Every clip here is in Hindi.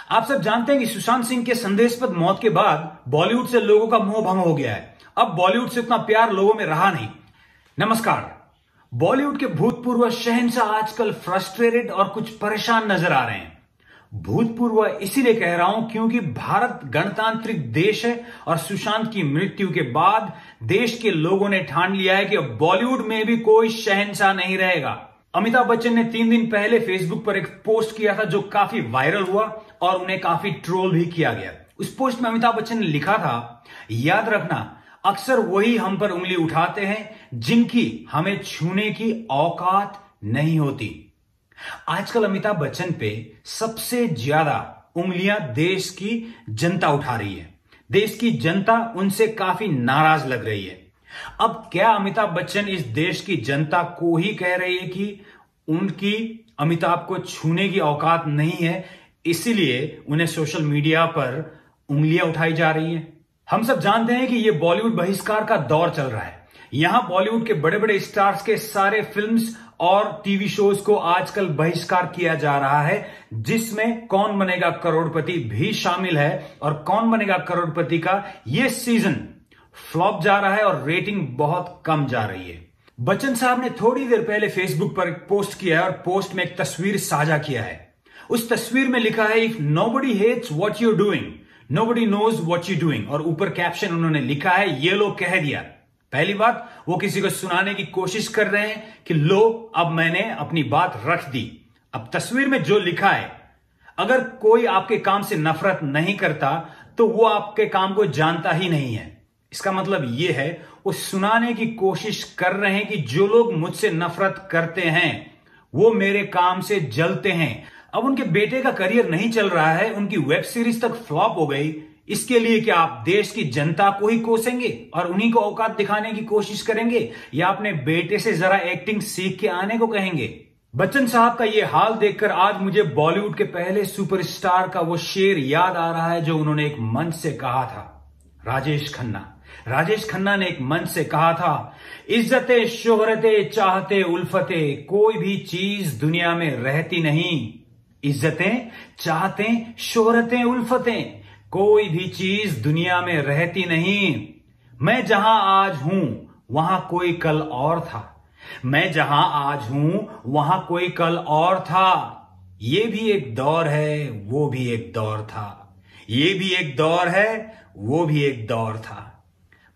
आप सब जानते हैं कि सुशांत सिंह के संदेहास्पद मौत के बाद बॉलीवुड से लोगों का मोह भंग हो गया है। अब बॉलीवुड से उतना प्यार लोगों में रहा नहीं। नमस्कार। बॉलीवुड के भूतपूर्व शहंशाह आजकल फ्रस्ट्रेटेड और कुछ परेशान नजर आ रहे हैं। भूतपूर्व इसीलिए कह रहा हूं क्योंकि भारत गणतांत्रिक देश है और सुशांत की मृत्यु के बाद देश के लोगों ने ठान लिया है कि अब बॉलीवुड में भी कोई शहंशाह नहीं रहेगा। अमिताभ बच्चन ने 3 दिन पहले फेसबुक पर एक पोस्ट किया था जो काफी वायरल हुआ और उन्हें काफी ट्रोल भी किया गया। उस पोस्ट में अमिताभ बच्चन ने लिखा था, याद रखना अक्सर वही हम पर उंगली उठाते हैं जिनकी हमें छूने की औकात नहीं होती। आजकल अमिताभ बच्चन पे सबसे ज्यादा उंगलियां देश की जनता उठा रही है। देश की जनता उनसे काफी नाराज लग रही है। अब क्या अमिताभ बच्चन इस देश की जनता को ही कह रही है कि उनकी अमिताभ को छूने की औकात नहीं है, इसीलिए उन्हें सोशल मीडिया पर उंगलियां उठाई जा रही हैं? हम सब जानते हैं कि यह बॉलीवुड बहिष्कार का दौर चल रहा है। यहां बॉलीवुड के बड़े बड़े स्टार्स के सारे फिल्म्स और टीवी शोज को आजकल बहिष्कार किया जा रहा है, जिसमें कौन बनेगा करोड़पति भी शामिल है। और कौन बनेगा करोड़पति का यह सीजन फ्लॉप जा रहा है और रेटिंग बहुत कम जा रही है। बच्चन साहब ने थोड़ी देर पहले फेसबुक पर एक पोस्ट किया है और पोस्ट में एक तस्वीर साझा किया है। उस तस्वीर में लिखा है, if nobody hates what you doing nobody knows what you doing. और ऊपर कैप्शन उन्होंने लिखा है, ये लो कह दिया। पहली बात, वो किसी को सुनाने की कोशिश कर रहे हैं कि लो अब मैंने अपनी बात रख दी। अब तस्वीर में जो लिखा है, अगर कोई आपके काम से नफरत नहीं करता तो वो आपके काम को जानता ही नहीं है। इसका मतलब यह है वो सुनाने की कोशिश कर रहे हैं कि जो लोग मुझसे नफरत करते हैं वो मेरे काम से जलते हैं। अब उनके बेटे का करियर नहीं चल रहा है, उनकी वेब सीरीज तक फ्लॉप हो गई। इसके लिए क्या आप देश की जनता को ही कोसेंगे और उन्हीं को औकात दिखाने की कोशिश करेंगे, या अपने बेटे से जरा एक्टिंग सीख के आने को कहेंगे? बच्चन साहब का यह हाल देखकर आज मुझे बॉलीवुड के पहले सुपरस्टार का वो शेर याद आ रहा है जो उन्होंने एक मंच से कहा था। राजेश खन्ना ने एक मंच से कहा था, इज्जतें शोहरतें चाहते उल्फतें कोई भी चीज दुनिया में रहती नहीं। इज्जतें चाहते शोहरतें उल्फतें कोई भी चीज दुनिया में रहती नहीं। मैं जहां आज हूं वहां कोई कल और था। मैं जहां आज हूं वहां कोई कल और था। ये भी एक दौर है, वो भी एक दौर था। ये भी एक दौर है, वो भी एक दौर था।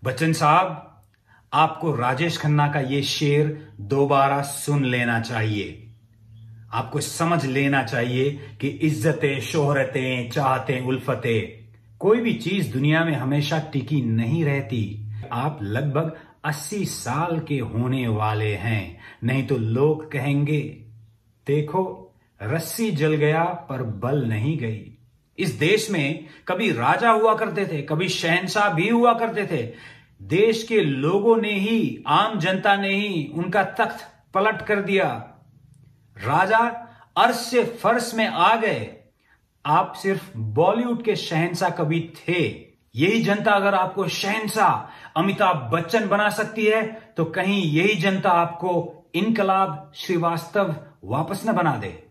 बच्चन साहब, आपको राजेश खन्ना का ये शेर दोबारा सुन लेना चाहिए। आपको समझ लेना चाहिए कि इज्जतें शोहरतें चाहते उल्फतें कोई भी चीज दुनिया में हमेशा टिकी नहीं रहती। आप लगभग 80 साल के होने वाले हैं, नहीं तो लोग कहेंगे, देखो रस्सी जल गया पर बल नहीं गई। इस देश में कभी राजा हुआ करते थे, कभी शहंशाह भी हुआ करते थे। देश के लोगों ने ही, आम जनता ने ही उनका तख्त पलट कर दिया। राजा अर्श से फर्श में आ गए। आप सिर्फ बॉलीवुड के शहंशाह कभी थे। यही जनता अगर आपको शहंशाह अमिताभ बच्चन बना सकती है तो कहीं यही जनता आपको इनकलाब श्रीवास्तव वापस न बना दे।